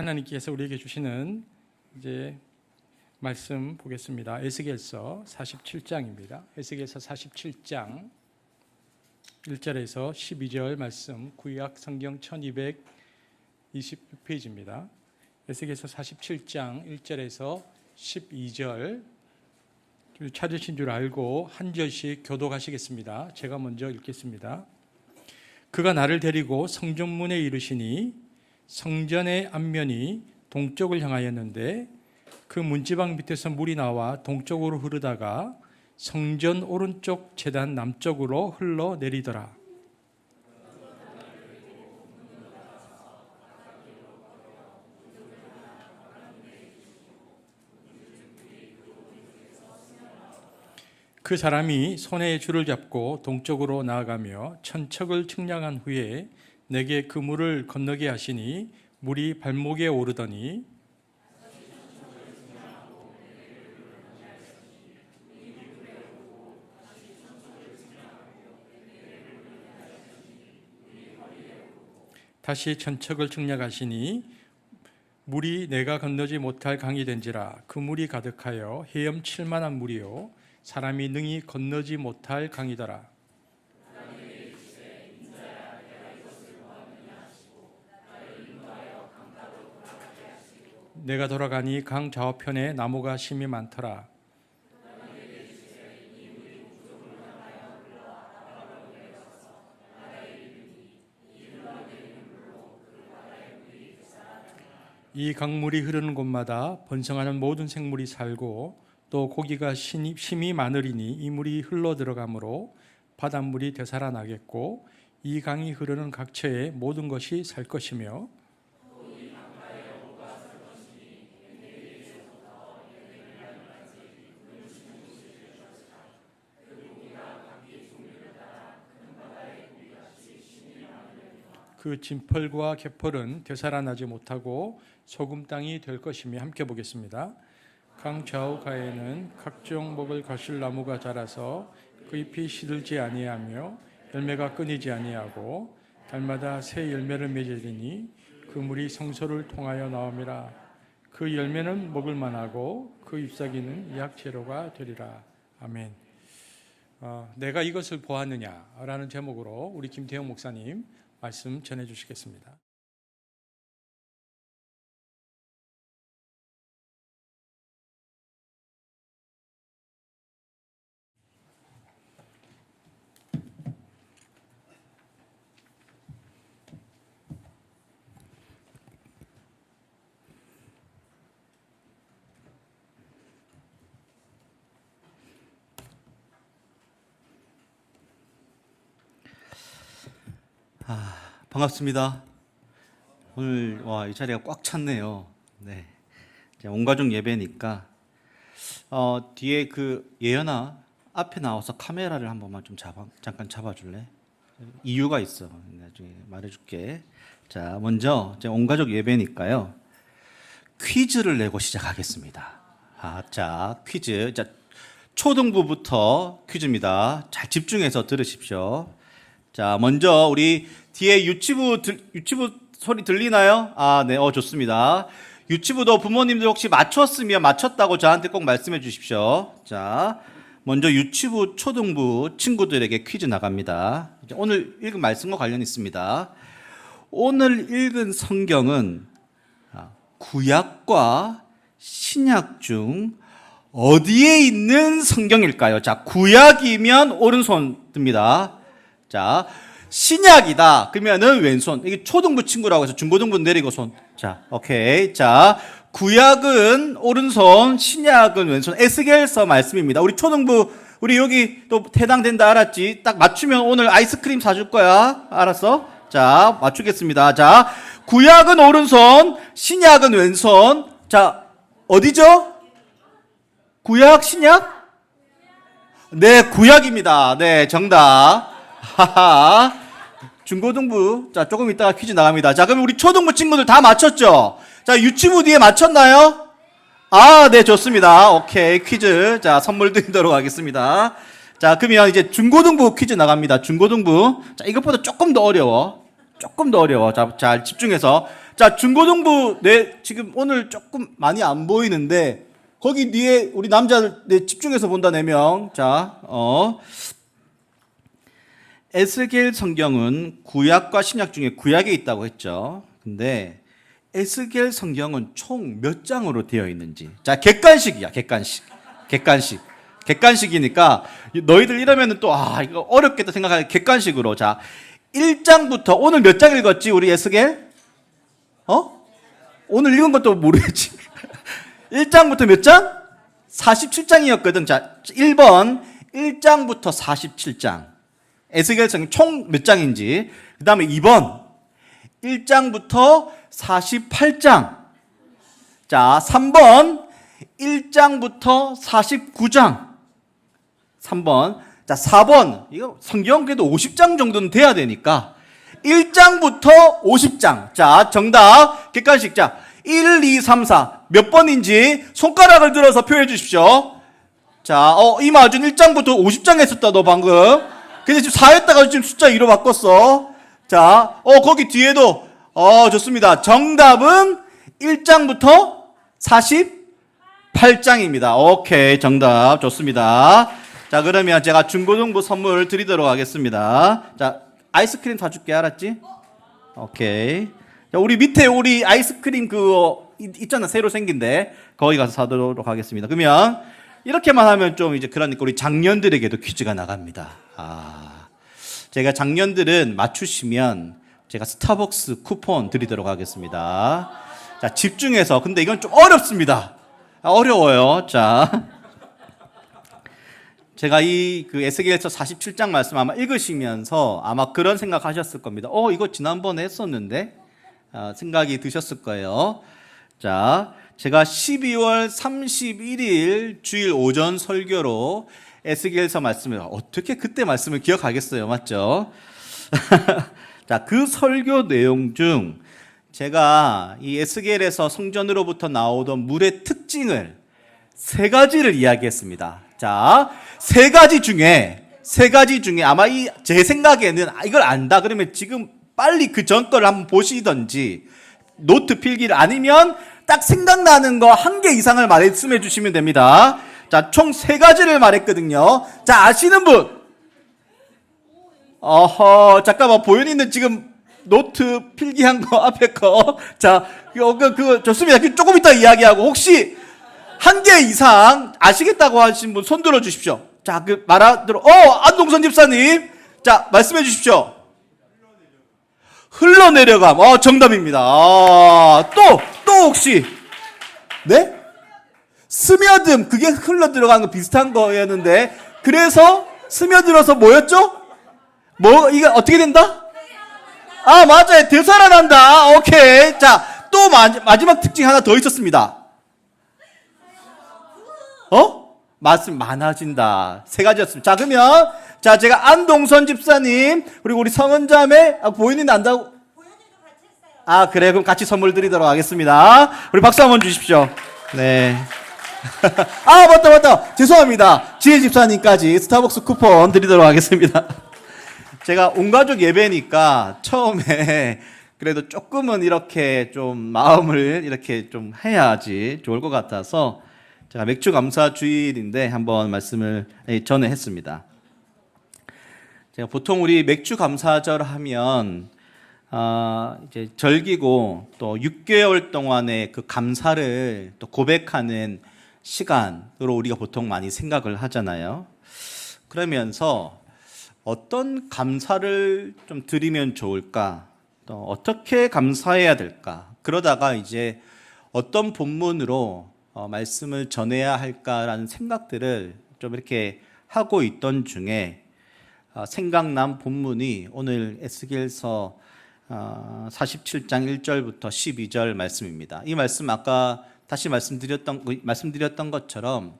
하나님께서 우리에게 주시는 이제 말씀 보겠습니다. 에스겔서 47장입니다. 에스겔서 47장 1절에서 12절 말씀, 구약 성경 1226페이지입니다. 에스겔서 47장 1절에서 12절 찾으신 줄 알고 한 절씩 교독하시겠습니다. 제가 먼저 읽겠습니다. 그가 나를 데리고 성전문에 이르시니 성전의 앞면이 동쪽을 향하였는데 그 문지방 밑에서 물이 나와 동쪽으로 흐르다가 성전 오른쪽 제단 남쪽으로 흘러내리더라. 그 사람이 손에 줄을 잡고 동쪽으로 나아가며 천척을 측량한 후에 내게 그 물을 건너게 하시니 물이 발목에 오르더니 다시 천척을 측량하시니 물이 내가 건너지 못할 강이 된지라. 그 물이 가득하여 헤엄칠 만한 물이요 사람이 능히 건너지 못할 강이더라. 내가 돌아가니 강 좌우편에 나무가 심이 많더라. 이 강물이 흐르는 곳마다 번성하는 모든 생물이 살고 또 고기가 심이 많으리니 이 물이 흘러 들어가므로 바닷물이 되살아나겠고 이 강이 흐르는 각처에 모든 것이 살 것이며 그 진펄과 개펄은 되살아나지 못하고 소금 땅이 될 것이며. 함께 보겠습니다. 강 좌우 가에는 각종 먹을 가실 나무가 자라서 그 잎이 시들지 아니하며 열매가 끊이지 아니하고 달마다 새 열매를 맺으리니 그 물이 성소를 통하여 나옴이라. 그 열매는 먹을 만하고 그 잎사귀는 약재료가 되리라. 아멘. 내가 이것을 보았느냐라는 제목으로 우리 김태형 목사님 말씀 전해 주시겠습니다. 반갑습니다. 오늘 이 자리가 꽉 찼네요. 네, 온 가족 예배니까 뒤에 그 예연아 앞에 나와서 카메라를 한 번만 좀 잠깐 잡아줄래? 이유가 있어. 나중에 말해줄게. 자, 먼저 온 가족 예배니까요. 퀴즈를 내고 시작하겠습니다. 자, 퀴즈. 자, 초등부부터 퀴즈입니다. 잘 집중해서 들으십시오. 자, 먼저 우리 뒤에 유치부 소리 들리나요? 네, 좋습니다. 유치부도 부모님들 혹시 맞췄으면 맞췄다고 저한테 꼭 말씀해 주십시오. 자, 먼저 유치부 초등부 친구들에게 퀴즈 나갑니다. 오늘 읽은 말씀과 관련 있습니다. 오늘 읽은 성경은 구약과 신약 중 어디에 있는 성경일까요? 자, 구약이면 오른손 듭니다. 자, 신약이다 그러면은 왼손. 이게 초등부 친구라고 해서 중고등부 내리고 손. 자, 오케이. 자, 구약은 오른손, 신약은 왼손. 에스겔서 말씀입니다. 우리 초등부, 우리 여기 또 해당된다 알았지? 딱 맞추면 오늘 아이스크림 사줄 거야. 알았어? 자, 맞추겠습니다. 자, 구약은 오른손, 신약은 왼손. 자, 어디죠? 구약, 신약? 네, 구약입니다. 네, 정답. 하하. 중고등부. 자, 조금 이따가 퀴즈 나갑니다. 자, 그럼 우리 초등부 친구들 다 맞췄죠? 자, 유치부 뒤에 맞췄나요? 네, 좋습니다. 오케이. 퀴즈. 자, 선물 드리도록 하겠습니다. 자, 그러면 이제 중고등부 퀴즈 나갑니다. 중고등부. 자, 이것보다 조금 더 어려워. 자, 잘 집중해서. 자, 중고등부 지금 오늘 조금 많이 안 보이는데 거기 뒤에 우리 남자들 집중해서 본다 4명. 자, 에스겔 성경은 구약과 신약 중에 구약에 있다고 했죠. 근데 에스겔 성경은 총 몇 장으로 되어 있는지. 자, 객관식이야, 객관식이니까 너희들 이러면은 또 이거 어렵겠다 생각하는 객관식으로. 자, 1장부터 오늘 몇 장 읽었지? 우리 에스겔? 오늘 읽은 것도 모르겠지. 1장부터 몇 장? 47장이었거든. 자, 1번 1장부터 47장. 에스겔 성경 총 몇 장인지. 그 다음에 2번 1장부터 48장. 자, 3번 1장부터 49장. 3번. 자, 4번. 이거 성경 그래도 50장 정도는 돼야 되니까 1장부터 50장. 자, 정답. 객관식. 자, 1, 2, 3, 4. 몇 번인지 손가락을 들어서 표현해 주십시오. 자, 이마준 1장부터 50장 했었다, 너 방금. 근데 지금 4했다가 지금 숫자 2로 바꿨어. 자, 거기 뒤에도, 좋습니다. 정답은 1장부터 48장입니다. 오케이, 정답. 좋습니다. 자, 그러면 제가 중고등부 선물 드리도록 하겠습니다. 자, 아이스크림 사줄게, 알았지? 오케이. 자, 우리 밑에 우리 아이스크림 그거 있잖아, 새로 생긴데. 거기 가서 사도록 하겠습니다. 그러면 이렇게만 하면 좀 이제 그러니까 우리 장년들에게도 퀴즈가 나갑니다. 제가 장년들은 맞추시면 제가 스타벅스 쿠폰 드리도록 하겠습니다. 자, 집중해서. 근데 이건 좀 어렵습니다. 어려워요. 자. 제가 그 에스겔서 47장 말씀 아마 읽으시면서 아마 그런 생각 하셨을 겁니다. 이거 지난번에 했었는데? 생각이 드셨을 거예요. 자, 제가 12월 31일 주일 오전 설교로 에스겔서 말씀을 어떻게 그때 말씀을 기억하겠어요. 맞죠? 자, 그 설교 내용 중 제가 이 에스겔에서 성전으로부터 나오던 물의 특징을 3가지를 이야기했습니다. 자, 3가지 중에 아마 제 생각에는 이걸 안다 그러면 지금 빨리 그 전 거를 한번 보시던지 노트 필기를 아니면 딱 생각나는 거 1개 이상을 말씀해 주시면 됩니다. 자, 총 3가지를 말했거든요. 자, 아시는 분? 잠깐만, 보현이는 지금 노트 필기한 거 앞에 거. 자, 그거 좋습니다. 조금 이따 이야기하고 혹시 1개 이상 아시겠다고 하신 분 손 들어 주십시오. 자, 안동선 집사님. 자, 말씀해 주십시오. 흘러내려감. 정답입니다. 또 혹시 네? 스며듦. 그게 흘러 들어가는 거 비슷한 거였는데 그래서 스며들어서 뭐였죠? 이게 어떻게 된다? 맞아요. 되살아난다. 오케이. 자, 또 마지막 특징 하나 더 있었습니다. 말씀 많아진다. 3가지였습니다. 자, 그러면 제가 안동선 집사님 그리고 우리 성은자매 보이는데 안다고? 그래. 그럼 같이 선물 드리도록 하겠습니다. 우리 박수 한번 주십시오. 네. 맞다. 죄송합니다. 지혜 집사님까지 스타벅스 쿠폰 드리도록 하겠습니다. 제가 온가족 예배니까 처음에 그래도 조금은 이렇게 좀 마음을 이렇게 좀 해야지 좋을 것 같아서 제가 맥주 감사 주일인데 한번 말씀을 전에 했습니다. 제가 보통 우리 맥주 감사절 하면 이제 절기고 또 6개월 동안의 그 감사를 또 고백하는 시간으로 우리가 보통 많이 생각을 하잖아요. 그러면서 어떤 감사를 좀 드리면 좋을까? 또 어떻게 감사해야 될까? 그러다가 이제 어떤 본문으로 말씀을 전해야 할까라는 생각들을 좀 이렇게 하고 있던 중에 생각난 본문이 오늘 에스겔서 47장 1절부터 12절 말씀입니다. 이 말씀 아까 다시 말씀드렸던 것처럼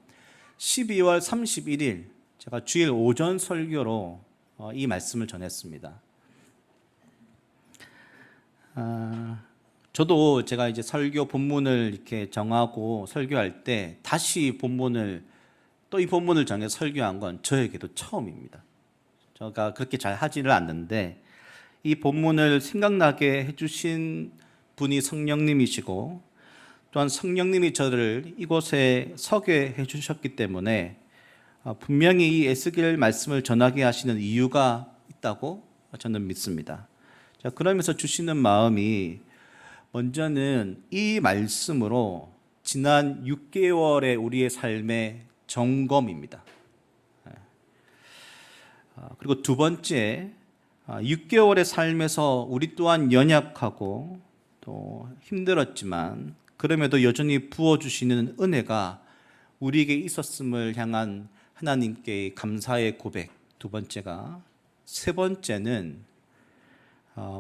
12월 31일 제가 주일 오전 설교로 이 말씀을 전했습니다. 저도 제가 이제 설교 본문을 이렇게 정하고 설교할 때 다시 본문을 또 이 본문을 정해서 설교한 건 저에게도 처음입니다. 제가 그렇게 잘 하지를 않는데 이 본문을 생각나게 해주신 분이 성령님이시고 또한 성령님이 저를 이곳에 서게 해주셨기 때문에 분명히 이 에스겔 말씀을 전하게 하시는 이유가 있다고 저는 믿습니다. 자, 그러면서 주시는 마음이 먼저는 이 말씀으로 지난 6개월의 우리의 삶의 점검입니다. 그리고 두 번째, 6개월의 삶에서 우리 또한 연약하고 또 힘들었지만 그럼에도 여전히 부어주시는 은혜가 우리에게 있었음을 향한 하나님께 감사의 고백. 두 번째가. 세 번째는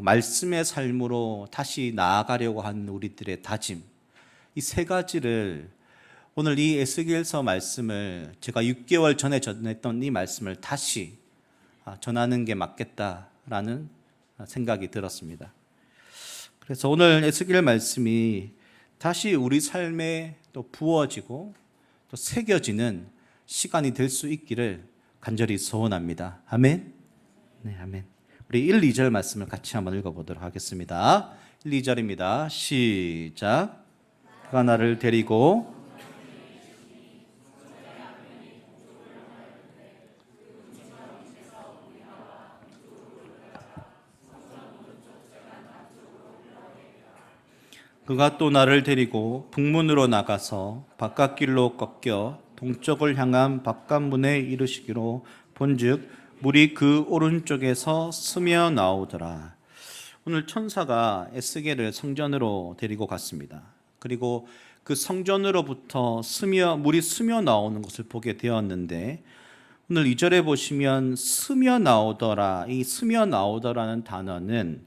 말씀의 삶으로 다시 나아가려고 하는 우리들의 다짐. 이 세 가지를 오늘 이 에스겔서 말씀을 제가 6개월 전에 전했던 이 말씀을 다시 전하는 게 맞겠다라는 생각이 들었습니다. 그래서 오늘 에스겔 말씀이 다시 우리 삶에 또 부어지고 또 새겨지는 시간이 될 수 있기를 간절히 소원합니다. 아멘. 네, 아멘. 우리 1, 2절 말씀을 같이 한번 읽어보도록 하겠습니다. 1, 2절입니다. 시작. 그가 나를 데리고 그가 또 나를 데리고 북문으로 나가서 바깥길로 꺾여 동쪽을 향한 바깥문에 이르시기로 본즉 물이 그 오른쪽에서 스며 나오더라. 오늘 천사가 에스겔을 성전으로 데리고 갔습니다. 그리고 그 성전으로부터 물이 스며 나오는 것을 보게 되었는데 오늘 2절에 보시면 스며 나오더라. 이 스며 나오더라는 단어는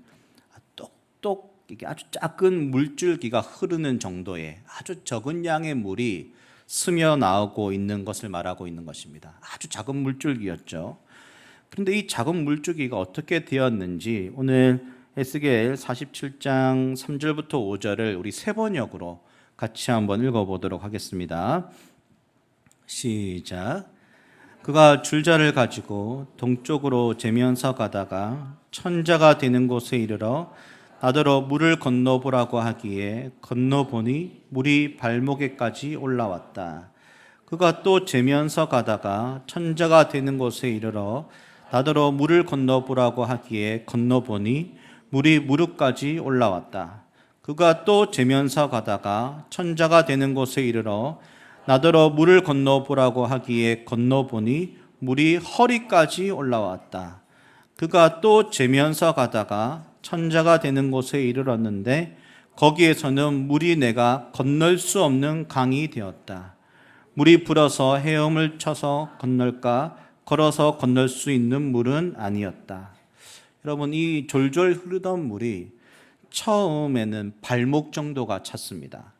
똑똑 이게 아주 작은 물줄기가 흐르는 정도의 아주 적은 양의 물이 스며 나오고 있는 것을 말하고 있는 것입니다. 아주 작은 물줄기였죠. 그런데 이 작은 물줄기가 어떻게 되었는지 오늘 에스겔 47장 3절부터 5절을 우리 세 번역으로 같이 한번 읽어보도록 하겠습니다. 시작. 그가 줄자를 가지고 동쪽으로 재면서 가다가 천자가 되는 곳에 이르러 나더러 물을 건너보라고 하기에 건너보니 물이 발목에까지 올라왔다. 그가 또 재면서 가다가 천자가 되는 곳에 이르러 나더러 물을 건너보라고 하기에 건너보니 물이 무릎까지 올라왔다. 그가 또 재면서 가다가 천자가 되는 곳에 이르러 나더러 물을 건너보라고 하기에 건너보니 물이 허리까지 올라왔다. 그가 또 재면서 가다가 천자가 되는 곳에 이르렀는데 거기에서는 물이 내가 건널 수 없는 강이 되었다. 물이 불어서 헤엄을 쳐서 건널까 걸어서 건널 수 있는 물은 아니었다. 여러분, 이 졸졸 흐르던 물이 처음에는 발목 정도가 찼습니다.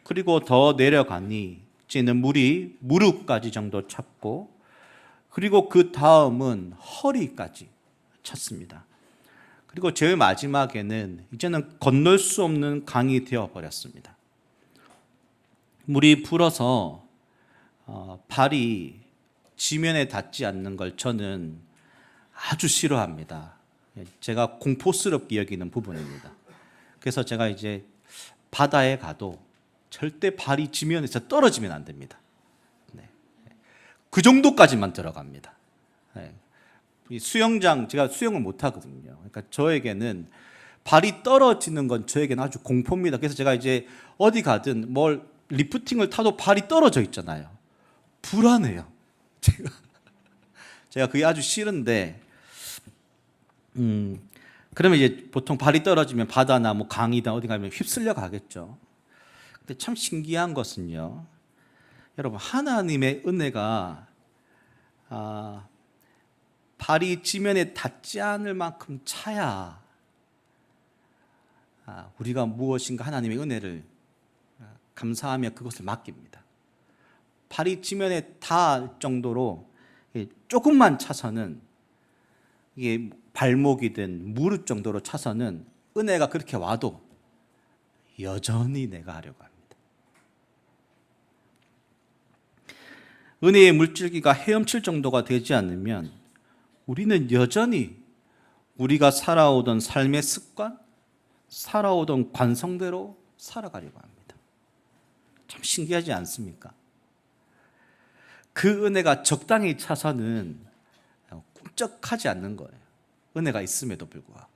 그리고 더 내려가니 이제는 물이 무릎까지 정도 찼고 그리고 그 다음은 허리까지 찼습니다. 그리고 제일 마지막에는 이제는 건널 수 없는 강이 되어버렸습니다. 물이 불어서 발이 지면에 닿지 않는 걸 저는 아주 싫어합니다. 제가 공포스럽게 여기는 부분입니다. 그래서 제가 이제 바다에 가도 절대 발이 지면에서 떨어지면 안 됩니다. 네. 그 정도까지만 들어갑니다. 네. 수영장, 제가 수영을 못 하거든요. 그러니까 저에게는 발이 떨어지는 건 저에게는 아주 공포입니다. 그래서 제가 이제 어디 가든 뭘 리프팅을 타도 발이 떨어져 있잖아요. 불안해요. 제가 그게 아주 싫은데, 그러면 이제 보통 발이 떨어지면 바다나 뭐 강이다 어디 가면 휩쓸려 가겠죠. 근데 참 신기한 것은요, 여러분, 하나님의 은혜가 발이 지면에 닿지 않을 만큼 차야 우리가 무엇인가 하나님의 은혜를 감사하며 그것을 맡깁니다. 발이 지면에 닿을 정도로 조금만 차서는 이게 발목이든 무릎 정도로 차서는 은혜가 그렇게 와도 여전히 내가 하려고 합니다. 은혜의 물줄기가 헤엄칠 정도가 되지 않으면 우리는 여전히 우리가 살아오던 삶의 습관, 살아오던 관성대로 살아가려고 합니다. 참 신기하지 않습니까? 그 은혜가 적당히 차서는 꿈쩍하지 않는 거예요. 은혜가 있음에도 불구하고.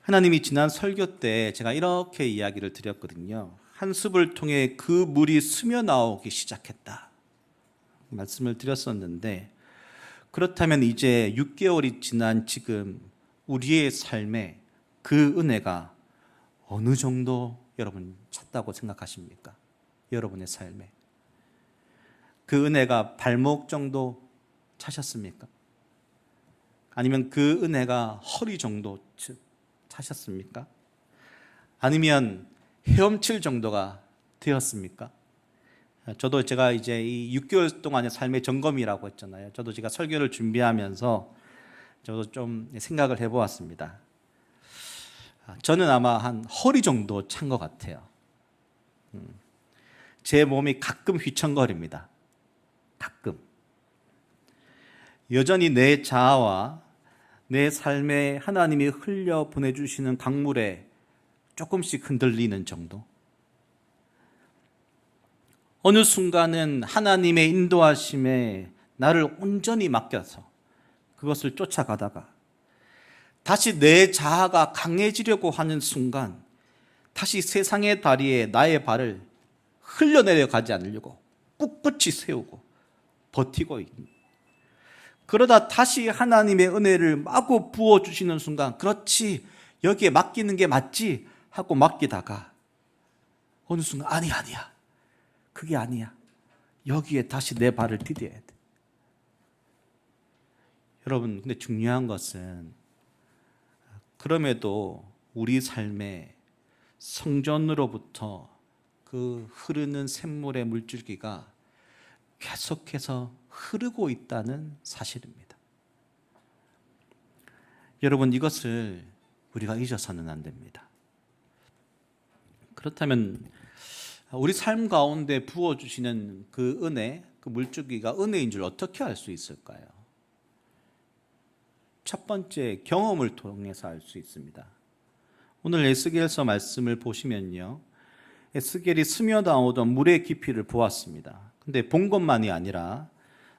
하나님이 지난 설교 때 제가 이렇게 이야기를 드렸거든요. 한 숲을 통해 그 물이 스며 나오기 시작했다 말씀을 드렸었는데, 그렇다면 이제 6개월이 지난 지금 우리의 삶에 그 은혜가 어느 정도 여러분 찼다고 생각하십니까? 여러분의 삶에 그 은혜가 발목 정도 차셨습니까? 아니면 그 은혜가 허리 정도 차셨습니까? 아니면 헤엄칠 정도가 되었습니까? 저도 제가 이제 이 6개월 동안의 삶의 점검이라고 했잖아요. 저도 제가 설교를 준비하면서 저도 좀 생각을 해보았습니다. 저는 아마 한 허리 정도 찬 것 같아요. 제 몸이 가끔 휘청거립니다. 가끔. 여전히 내 자아와 내 삶에 하나님이 흘려 보내주시는 강물에 조금씩 흔들리는 정도. 어느 순간은 하나님의 인도하심에 나를 온전히 맡겨서 그것을 쫓아가다가 다시 내 자아가 강해지려고 하는 순간 다시 세상의 다리에 나의 발을 흘려내려가지 않으려고 꿋꿋이 세우고 버티고 있는, 그러다 다시 하나님의 은혜를 마구 부어주시는 순간, 그렇지 여기에 맡기는 게 맞지 하고 맡기다가 어느 순간 아니야 그게 아니야, 여기에 다시 내 발을 디뎌야 돼. 여러분, 근데 중요한 것은 그럼에도 우리 삶에 성전으로부터 그 흐르는 샘물의 물줄기가 계속해서 흐르고 있다는 사실입니다. 여러분, 이것을 우리가 잊어서는 안 됩니다. 그렇다면 우리 삶 가운데 부어주시는 그 은혜, 그 물줄기가 은혜인 줄 어떻게 알 수 있을까요? 첫 번째, 경험을 통해서 알 수 있습니다. 오늘 에스겔서 말씀을 보시면요, 에스겔이 스며 나오던 물의 깊이를 보았습니다. 근데 본 것만이 아니라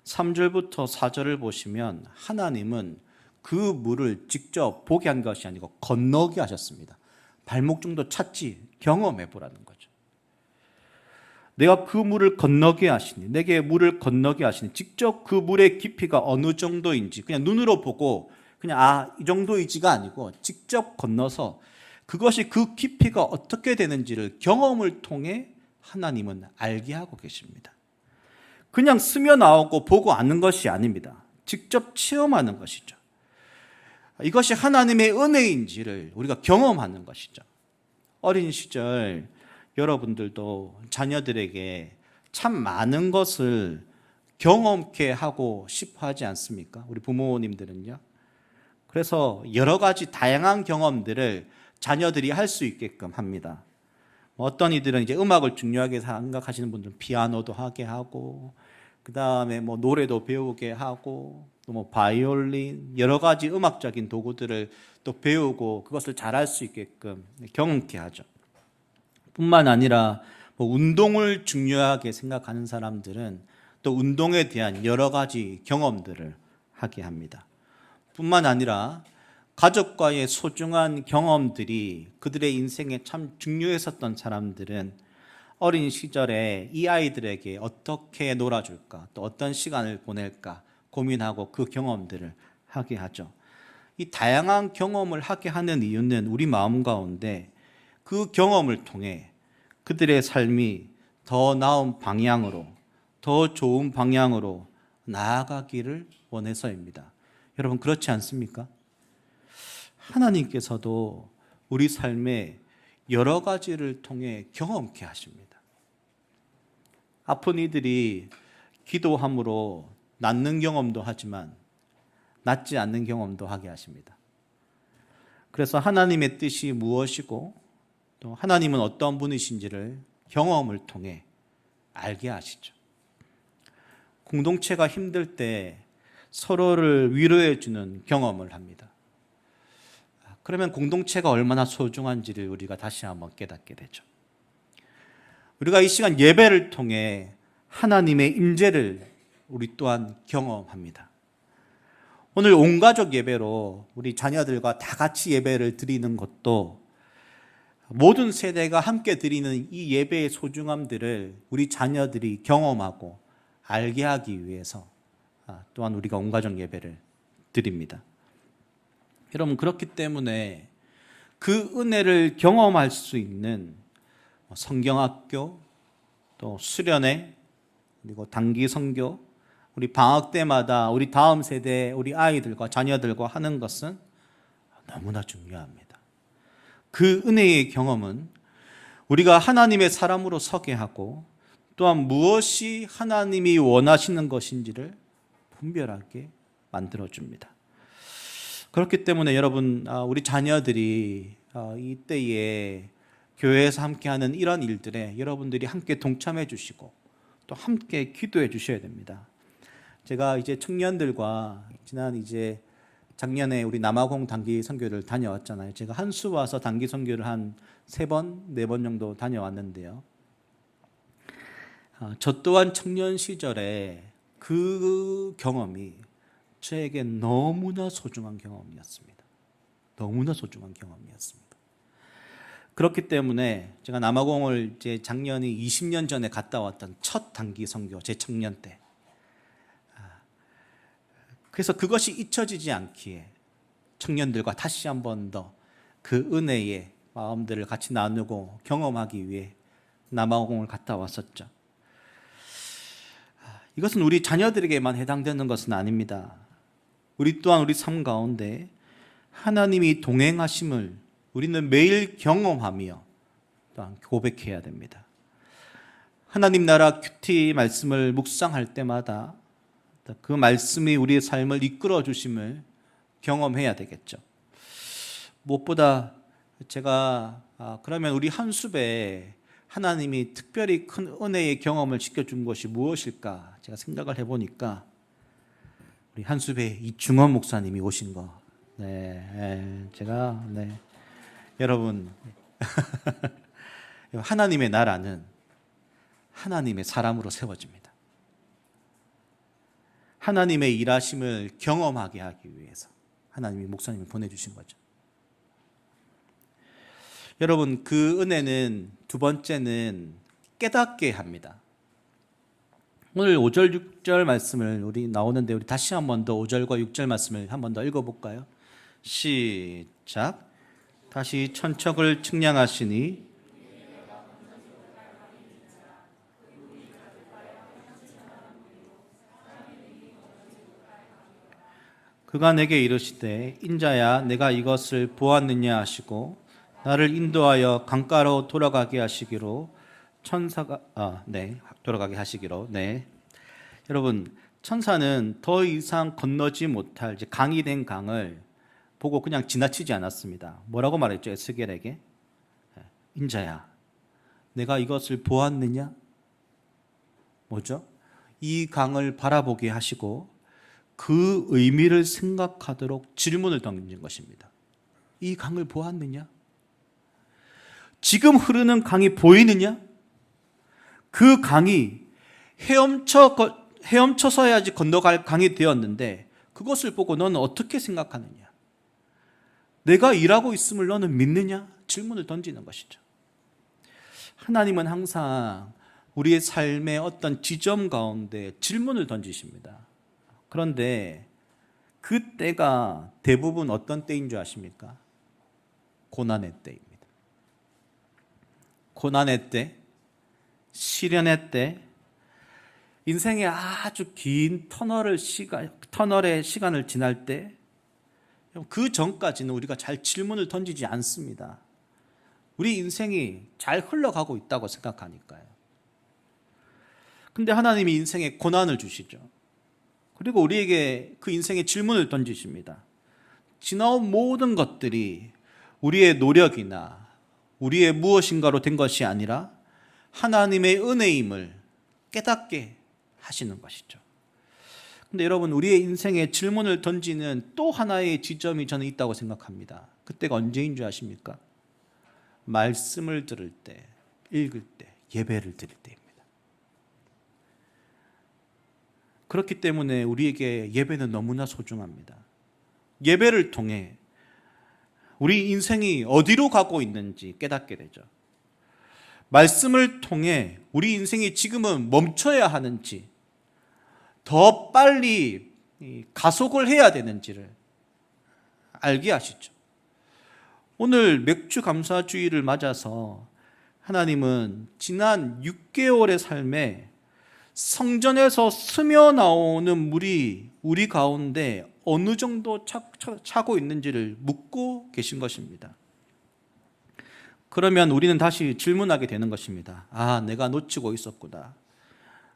3절부터 4절을 보시면 하나님은 그 물을 직접 보게 한 것이 아니고 건너게 하셨습니다. 발목 정도 찼지 경험해 보라는 거죠. 내가 그 물을 건너게 하시니, 내게 물을 건너게 하시니, 직접 그 물의 깊이가 어느 정도인지 그냥 눈으로 보고 그냥 이 정도이지가 아니고 직접 건너서 그것이 그 깊이가 어떻게 되는지를 경험을 통해 하나님은 알게 하고 계십니다. 그냥 스며 나오고 보고 아는 것이 아닙니다. 직접 체험하는 것이죠. 이것이 하나님의 은혜인지를 우리가 경험하는 것이죠. 어린 시절 여러분들도 자녀들에게 참 많은 것을 경험케 하고 싶어 하지 않습니까? 우리 부모님들은요. 그래서 여러 가지 다양한 경험들을 자녀들이 할 수 있게끔 합니다. 어떤 이들은 이제 음악을 중요하게 생각하시는 분들은 피아노도 하게 하고, 그 다음에 뭐 노래도 배우게 하고, 또 뭐 바이올린, 여러 가지 음악적인 도구들을 또 배우고 그것을 잘할 수 있게끔 경험케 하죠. 뿐만 아니라 뭐 운동을 중요하게 생각하는 사람들은 또 운동에 대한 여러 가지 경험들을 하게 합니다. 뿐만 아니라 가족과의 소중한 경험들이 그들의 인생에 참 중요했었던 사람들은 어린 시절에 이 아이들에게 어떻게 놀아줄까, 또 어떤 시간을 보낼까 고민하고 그 경험들을 하게 하죠. 이 다양한 경험을 하게 하는 이유는 우리 마음 가운데 그 경험을 통해 그들의 삶이 더 나은 방향으로, 더 좋은 방향으로 나아가기를 원해서입니다. 여러분, 그렇지 않습니까? 하나님께서도 우리 삶에 여러 가지를 통해 경험케 하십니다. 아픈 이들이 기도함으로 낫는 경험도 하지만 낫지 않는 경험도 하게 하십니다. 그래서 하나님의 뜻이 무엇이고 또 하나님은 어떤 분이신지를 경험을 통해 알게 하시죠. 공동체가 힘들 때 서로를 위로해 주는 경험을 합니다. 그러면 공동체가 얼마나 소중한지를 우리가 다시 한번 깨닫게 되죠. 우리가 이 시간 예배를 통해 하나님의 임재를 우리 또한 경험합니다. 오늘 온 가족 예배로 우리 자녀들과 다 같이 예배를 드리는 것도 모든 세대가 함께 드리는 이 예배의 소중함들을 우리 자녀들이 경험하고 알게 하기 위해서 또한 우리가 온 가족 예배를 드립니다. 여러분, 그렇기 때문에 그 은혜를 경험할 수 있는 성경학교, 또 수련회, 그리고 단기 선교, 우리 방학 때마다 우리 다음 세대 우리 아이들과 자녀들과 하는 것은 너무나 중요합니다. 그 은혜의 경험은 우리가 하나님의 사람으로 서게 하고 또한 무엇이 하나님이 원하시는 것인지를 분별하게 만들어줍니다. 그렇기 때문에 여러분, 우리 자녀들이 이때에 교회에서 함께하는 이런 일들에 여러분들이 함께 동참해 주시고 또 함께 기도해 주셔야 됩니다. 제가 이제 청년들과 작년에 우리 남아공 단기 선교를 다녀왔잖아요. 제가 한수 와서 단기 선교를 한 3번, 4번 정도 다녀왔는데요. 저 또한 청년 시절에 그 경험이 저에게 너무나 소중한 경험이었습니다. 너무나 소중한 경험이었습니다. 그렇기 때문에 제가 남아공을 이제 작년이 20년 전에 갔다 왔던 첫 단기 선교, 제 청년 때. 그래서 그것이 잊혀지지 않기에 청년들과 다시 한 번 더 그 은혜의 마음들을 같이 나누고 경험하기 위해 남아공을 갔다 왔었죠. 이것은 우리 자녀들에게만 해당되는 것은 아닙니다. 우리 또한 우리 삶 가운데 하나님이 동행하심을 우리는 매일 경험하며 또한 고백해야 됩니다. 하나님 나라 큐티 말씀을 묵상할 때마다 그 말씀이 우리의 삶을 이끌어 주심을 경험해야 되겠죠. 무엇보다 제가 그러면 우리 한숲에 하나님이 특별히 큰 은혜의 경험을 시켜준 것이 무엇일까 제가 생각을 해보니까 우리 한숲에 이중원 목사님이 오신 거. 여러분 하나님의 나라는 하나님의 사람으로 세워집니다. 하나님의 일하심을 경험하게 하기 위해서 하나님이 목사님을 보내주신 거죠. 여러분, 그 은혜는 두 번째는 깨닫게 합니다. 오늘 5절 6절 말씀을 우리 나오는데 우리 다시 한 번 더 5절과 6절 말씀을 한 번 더 읽어볼까요? 시작. 다시 천척을 측량하시니 그가 내게 이르시되 인자야 내가 이것을 보았느냐 하시고 나를 인도하여 강가로 돌아가게 하시기로 돌아가게 하시기로. 여러분, 천사는 더 이상 건너지 못할 이제 강이 된 강을 보고 그냥 지나치지 않았습니다. 뭐라고 말했죠? 에스겔에게 인자야 내가 이것을 보았느냐? 뭐죠? 이 강을 바라보게 하시고 그 의미를 생각하도록 질문을 던진 것입니다. 이 강을 보았느냐? 지금 흐르는 강이 보이느냐? 그 강이 헤엄쳐서야지 건너갈 강이 되었는데 그것을 보고 너는 어떻게 생각하느냐? 내가 일하고 있음을 너는 믿느냐? 질문을 던지는 것이죠. 하나님은 항상 우리의 삶의 어떤 지점 가운데 질문을 던지십니다. 그런데 그 때가 대부분 어떤 때인 줄 아십니까? 고난의 때입니다. 고난의 때, 시련의 때, 인생의 아주 긴 터널의 시간을 지날 때, 그 전까지는 우리가 잘 질문을 던지지 않습니다. 우리 인생이 잘 흘러가고 있다고 생각하니까요. 근데 하나님이 인생에 고난을 주시죠. 그리고 우리에게 그 인생의 질문을 던지십니다. 지나온 모든 것들이 우리의 노력이나 우리의 무엇인가로 된 것이 아니라 하나님의 은혜임을 깨닫게 하시는 것이죠. 근데 여러분, 우리의 인생에 질문을 던지는 또 하나의 지점이 저는 있다고 생각합니다. 그때가 언제인 줄 아십니까? 말씀을 들을 때, 읽을 때, 예배를 드릴 때입니다. 그렇기 때문에 우리에게 예배는 너무나 소중합니다. 예배를 통해 우리 인생이 어디로 가고 있는지 깨닫게 되죠. 말씀을 통해 우리 인생이 지금은 멈춰야 하는지, 더 빨리 가속을 해야 되는지를 알게 하시죠. 오늘 맥주 감사주의를 맞아서 하나님은 지난 6개월의 삶에 성전에서 스며 나오는 물이 우리 가운데 어느 정도 차고 있는지를 묻고 계신 것입니다. 그러면 우리는 다시 질문하게 되는 것입니다. 아, 내가 놓치고 있었구나.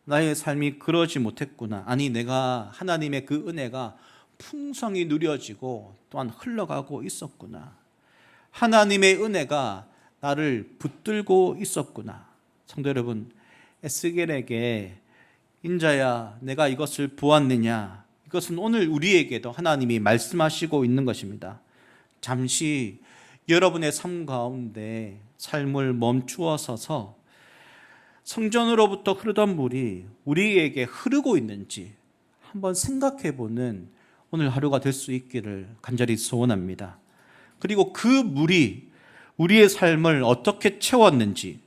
나의 삶이 그러지 못했구나. 아니, 내가 하나님의 그 은혜가 풍성히 누려지고 또한 흘러가고 있었구나. 하나님의 은혜가 나를 붙들고 있었구나. 성도 여러분, 에스겔에게 인자야, 내가 이것을 보았느냐? 이것은 오늘 우리에게도 하나님이 말씀하시고 있는 것입니다. 잠시 여러분의 삶 가운데 삶을 멈추어 서서 성전으로부터 흐르던 물이 우리에게 흐르고 있는지 한번 생각해 보는 오늘 하루가 될 수 있기를 간절히 소원합니다. 그리고 그 물이 우리의 삶을 어떻게 채웠는지,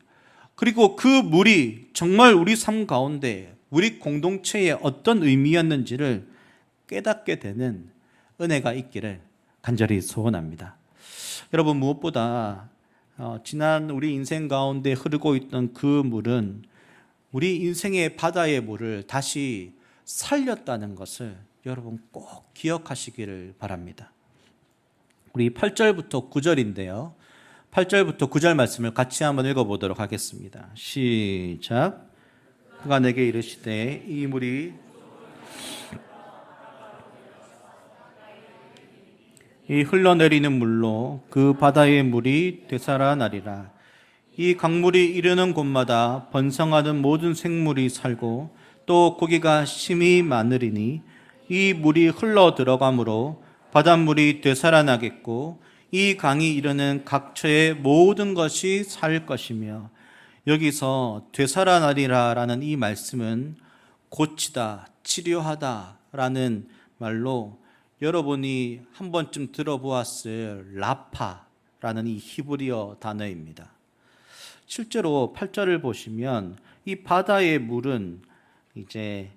그리고 그 물이 정말 우리 삶 가운데 우리 공동체에 어떤 의미였는지를 깨닫게 되는 은혜가 있기를 간절히 소원합니다. 여러분, 무엇보다 지난 우리 인생 가운데 흐르고 있던 그 물은 우리 인생의 바다의 물을 다시 살렸다는 것을 여러분 꼭 기억하시기를 바랍니다. 우리 8절부터 9절인데요. 8절부터 9절 말씀을 같이 한번 읽어보도록 하겠습니다. 시작. 그가 내게 이르시되 이 물이 이 흘러내리는 물로 그 바다의 물이 되살아나리라. 이 강물이 이르는 곳마다 번성하는 모든 생물이 살고 또 고기가 심히 많으리니 이 물이 흘러 들어가므로 바닷물이 되살아나겠고 이 강이 이르는 각처의 모든 것이 살 것이며, 여기서 되살아나리라 라는 이 말씀은 고치다, 치료하다 라는 말로 여러분이 한 번쯤 들어보았을 라파라는 이 히브리어 단어입니다. 실제로 8절을 보시면 이 바다의 물은 이제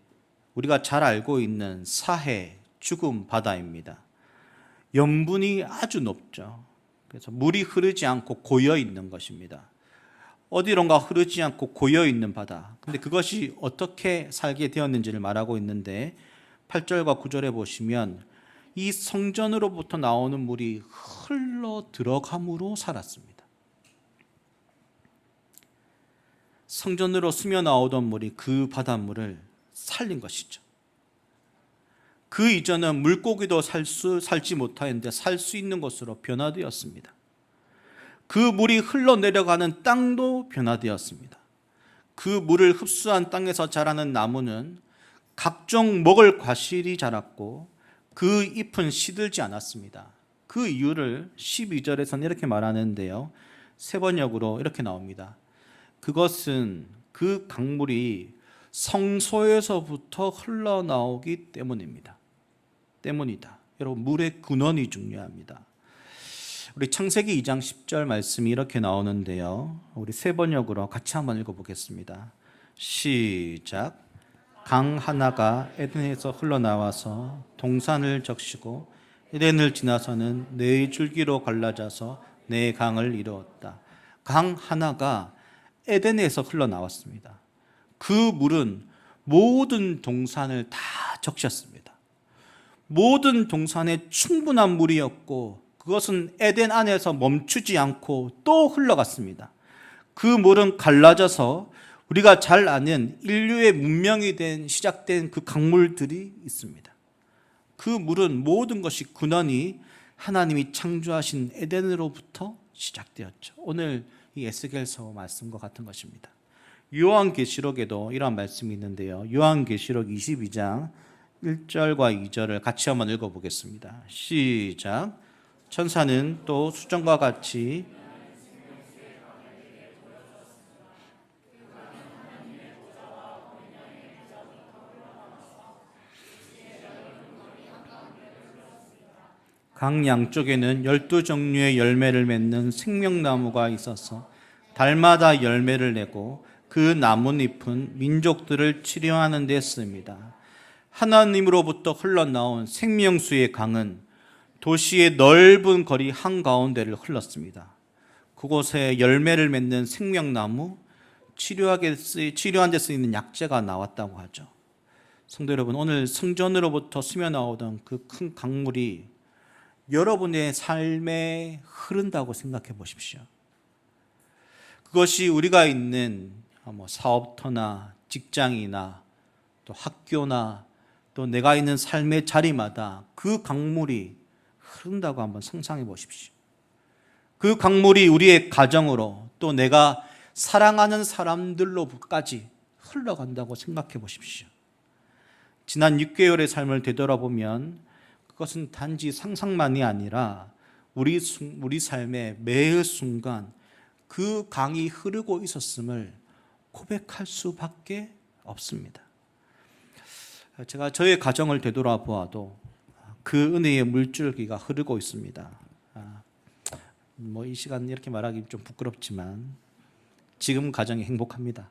우리가 잘 알고 있는 사해, 죽음 바다입니다. 염분이 아주 높죠. 그래서 물이 흐르지 않고 고여 있는 것입니다. 어디론가 흐르지 않고 고여 있는 바다. 근데 그것이 어떻게 살게 되었는지를 말하고 있는데 8절과 9절에 보시면 이 성전으로부터 나오는 물이 흘러 들어감으로 살았습니다. 성전으로 스며 나오던 물이 그 바닷물을 살린 것이죠. 그 이전은 물고기도 살지 못하였는데 살 수 있는 곳으로 변화되었습니다. 그 물이 흘러내려가는 땅도 변화되었습니다. 그 물을 흡수한 땅에서 자라는 나무는 각종 먹을 과실이 자랐고 그 잎은 시들지 않았습니다. 그 이유를 12절에서는 이렇게 말하는데요. 세 번역으로 이렇게 나옵니다. 그것은 그 강물이 성소에서부터 흘러나오기 때문입니다. 때문이다. 여러분, 물의 근원이 중요합니다. 우리 창세기 2장 10절 말씀이 이렇게 나오는데요. 우리 세 번역으로 같이 한번 읽어보겠습니다. 시작. 강 하나가 에덴에서 흘러나와서 동산을 적시고 에덴을 지나서는 네 줄기로 갈라져서 네 강을 이루었다. 강 하나가 에덴에서 흘러나왔습니다. 그 물은 모든 동산을 다 적셨습니다. 모든 동산에 충분한 물이었고 그것은 에덴 안에서 멈추지 않고 또 흘러갔습니다. 그 물은 갈라져서 우리가 잘 아는 인류의 문명이 시작된 그 강물들이 있습니다. 그 물은 모든 것이 근원이 하나님이 창조하신 에덴으로부터 시작되었죠. 오늘 이 에스겔서 말씀과 같은 것입니다. 요한계시록에도 이러한 말씀이 있는데요. 요한계시록 22장 1절과 2절을 같이 한번 읽어보겠습니다. 시작. 천사는 또 수정과 같이 강 양쪽에는 12종류의 열매를 맺는 생명나무가 있어서 달마다 열매를 내고 그 나뭇잎은 민족들을 치료하는 데 씁니다. 하나님으로부터 흘러나온 생명수의 강은 도시의 넓은 거리 한가운데를 흘렀습니다. 그곳에 열매를 맺는 생명나무, 치료한 데 쓰이는 약재가 나왔다고 하죠. 성도 여러분, 오늘 성전으로부터 스며나오던 그 큰 강물이 여러분의 삶에 흐른다고 생각해 보십시오. 그것이 우리가 있는 사업터나 직장이나 또 학교나 또 내가 있는 삶의 자리마다 그 강물이 흐른다고 한번 상상해 보십시오. 그 강물이 우리의 가정으로 또 내가 사랑하는 사람들로까지 흘러간다고 생각해 보십시오. 지난 6개월의 삶을 되돌아보면 그것은 단지 상상만이 아니라 우리 삶의 매 순간 그 강이 흐르고 있었음을 고백할 수밖에 없습니다. 제가 저의 가정을 되돌아보아도 그 은혜의 물줄기가 흐르고 있습니다. 이 시간 이렇게 말하기 좀 부끄럽지만 지금 가정이 행복합니다.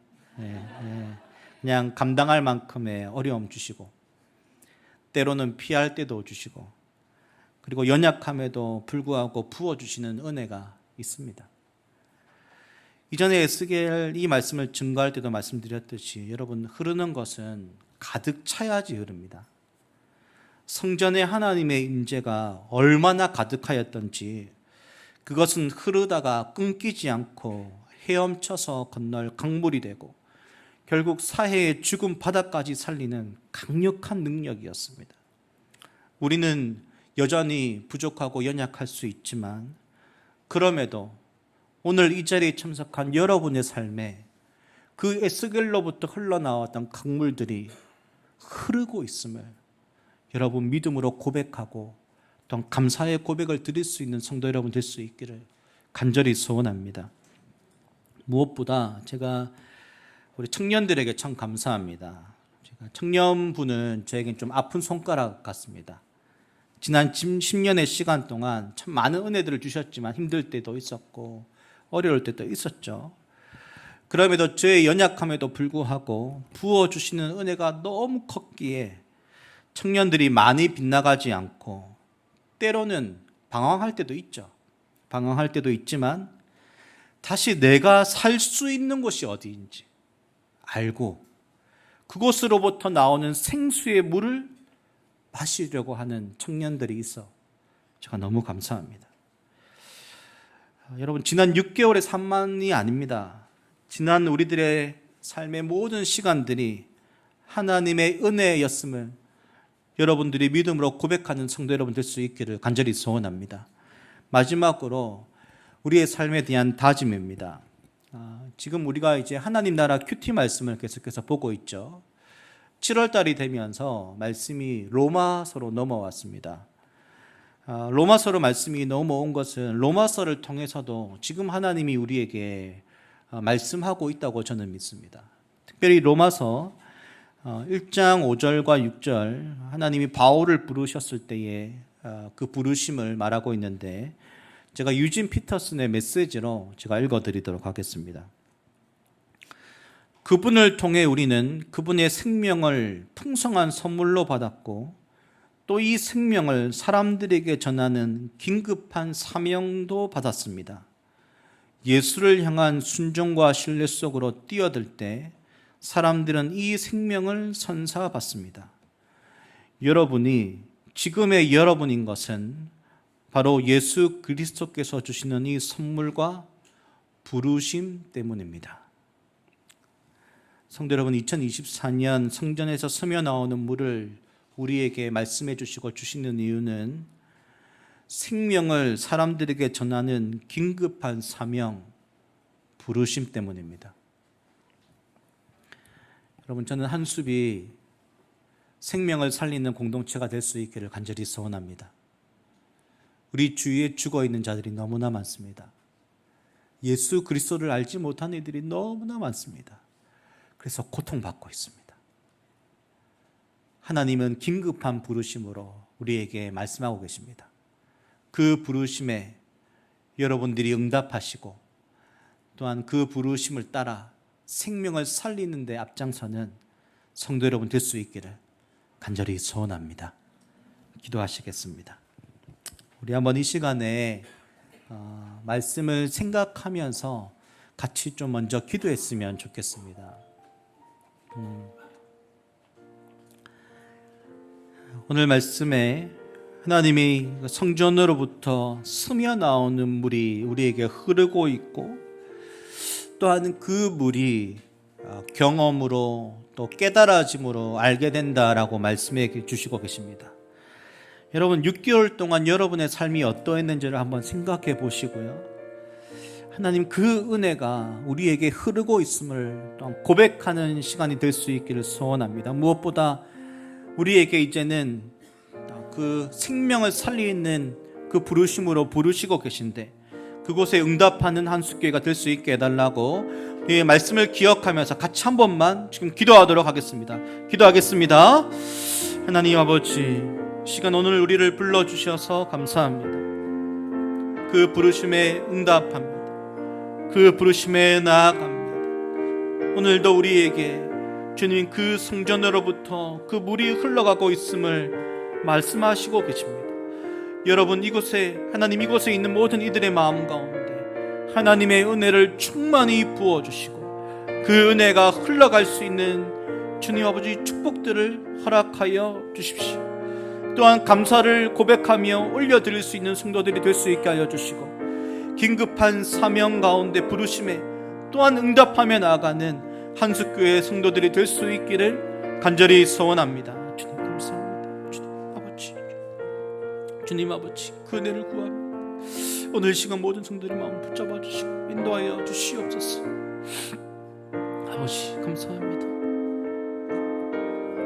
그냥 감당할 만큼의 어려움 주시고 때로는 피할 때도 주시고 그리고 연약함에도 불구하고 부어주시는 은혜가 있습니다. 이전에 에스겔 이 말씀을 증거할 때도 말씀드렸듯이 여러분, 흐르는 것은 가득 차야지 흐릅니다. 성전에 하나님의 임재가 얼마나 가득하였던지 그것은 흐르다가 끊기지 않고 헤엄쳐서 건널 강물이 되고 결국 사해의 죽은 바다까지 살리는 강력한 능력이었습니다. 우리는 여전히 부족하고 연약할 수 있지만 그럼에도 오늘 이 자리에 참석한 여러분의 삶에 그 에스겔로부터 흘러나왔던 강물들이 흐르고 있음을 여러분 믿음으로 고백하고 또 감사의 고백을 드릴 수 있는 성도 여러분 될 수 있기를 간절히 소원합니다. 무엇보다 제가 우리 청년들에게 참 감사합니다. 청년부는 저에겐 좀 아픈 손가락 같습니다. 지난 10년의 시간 동안 참 많은 은혜들을 주셨지만 힘들 때도 있었고 어려울 때도 있었죠. 그럼에도 저의 연약함에도 불구하고 부어주시는 은혜가 너무 컸기에 청년들이 많이 빗나가지 않고 때로는 방황할 때도 있죠. 방황할 때도 있지만 다시 내가 살 수 있는 곳이 어디인지 알고 그곳으로부터 나오는 생수의 물을 마시려고 하는 청년들이 있어 제가 너무 감사합니다. 여러분, 지난 6개월의 삶만이 아닙니다. 지난 우리들의 삶의 모든 시간들이 하나님의 은혜였음을 여러분들이 믿음으로 고백하는 성도 여러분 될 수 있기를 간절히 소원합니다. 마지막으로 우리의 삶에 대한 다짐입니다. 지금 우리가 이제 하나님 나라 큐티 말씀을 계속해서 보고 있죠. 7월 달이 되면서 말씀이 로마서로 넘어왔습니다. 로마서로 말씀이 넘어온 것은 로마서를 통해서도 지금 하나님이 우리에게 말씀하고 있다고 저는 믿습니다. 특별히 로마서 1장 5절과 6절 하나님이 바울을 부르셨을 때에 그 부르심을 말하고 있는데 제가 유진 피터슨의 메시지로 제가 읽어드리도록 하겠습니다. 그분을 통해 우리는 그분의 생명을 풍성한 선물로 받았고 또 이 생명을 사람들에게 전하는 긴급한 사명도 받았습니다. 예수를 향한 순종과 신뢰 속으로 뛰어들 때 사람들은 이 생명을 선사받습니다. 여러분이 지금의 여러분인 것은 바로 예수 그리스도께서 주시는 이 선물과 부르심 때문입니다. 성도 여러분, 2024년 성전에서 스며 나오는 물을 우리에게 말씀해 주시고 주시는 이유는 생명을 사람들에게 전하는 긴급한 사명, 부르심 때문입니다. 여러분, 저는 한숲이 생명을 살리는 공동체가 될 수 있기를 간절히 소원합니다. 우리 주위에 죽어 있는 자들이 너무나 많습니다. 예수 그리스도를 알지 못하는 이들이 너무나 많습니다. 그래서 고통받고 있습니다. 하나님은 긴급한 부르심으로 우리에게 말씀하고 계십니다. 그 부르심에 여러분들이 응답하시고 또한 그 부르심을 따라 생명을 살리는 데 앞장서는 성도 여러분 될 수 있기를 간절히 소원합니다. 기도하시겠습니다. 우리 한번 이 시간에 말씀을 생각하면서 같이 좀 먼저 기도했으면 좋겠습니다. 오늘 말씀에 하나님이 성전으로부터 스며 나오는 물이 우리에게 흐르고 있고 또한 그 물이 경험으로 또 깨달아짐으로 알게 된다라고 말씀해 주시고 계십니다. 여러분 6개월 동안 여러분의 삶이 어떠했는지를 한번 생각해 보시고요. 하나님 그 은혜가 우리에게 흐르고 있음을 또한 고백하는 시간이 될 수 있기를 소원합니다. 무엇보다 우리에게 이제는 그 생명을 살리는 그 부르심으로 부르시고 계신데 그곳에 응답하는 한숫교회가 될 수 있게 해달라고 이 말씀을 기억하면서 같이 한 번만 지금 기도하도록 하겠습니다. 기도하겠습니다. 하나님 아버지, 시간 오늘 우리를 불러주셔서 감사합니다. 그 부르심에 응답합니다. 그 부르심에 나아갑니다. 오늘도 우리에게 주님 그 성전으로부터 그 물이 흘러가고 있음을 말씀하시고 계십니다. 여러분 이곳에 하나님 이곳에 있는 모든 이들의 마음 가운데 하나님의 은혜를 충만히 부어주시고 그 은혜가 흘러갈 수 있는 주님 아버지 축복들을 허락하여 주십시오. 또한 감사를 고백하며 올려드릴 수 있는 성도들이 될 수 있게 하여 주시고 긴급한 사명 가운데 부르심에 또한 응답하며 나아가는 한숫교회 성도들이 될 수 있기를 간절히 소원합니다. 주님 감사합니다. 주님 아버지 그 은혜를 구합니다. 오늘 시간 모든 성도들의 마음 붙잡아 주시고 인도하여 주시옵소서.